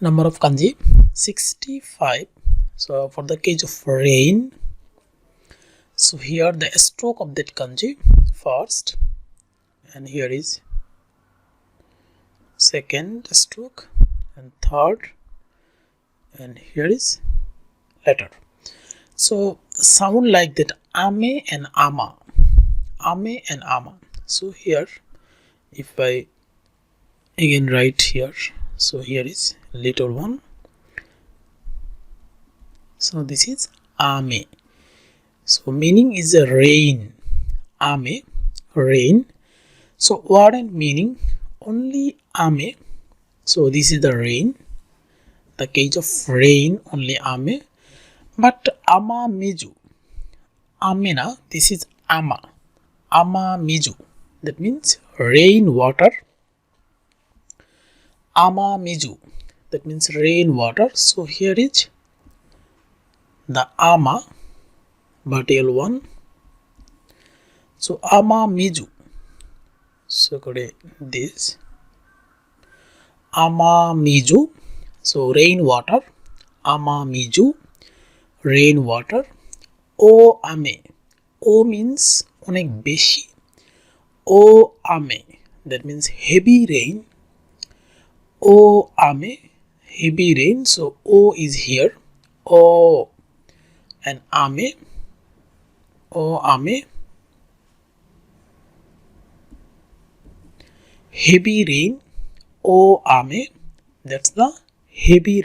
Number of kanji 65. So for the case of rain, so here the stroke of that kanji first, and here is second stroke and third, and here is letter. So sound like that ame and ama, ame and ama. So here if I again write here, so here is little one, so this is ame. So meaning is a rain, ame, rain. So word and meaning only ame, so this is the rain, the case of rain only ame. But ama miju, amena, this is ama, ama miju, that means rain water, ama miju, that means rain water. So here is the ama, batial one, so ama miju, so this ama miju, so rain water, ama miju, rain water. O ame, o means onek beshi, o ame, that means heavy rain, o ame, heavy rain. So o is here, o and ame, o ame, heavy rain, o ame, that's the heavy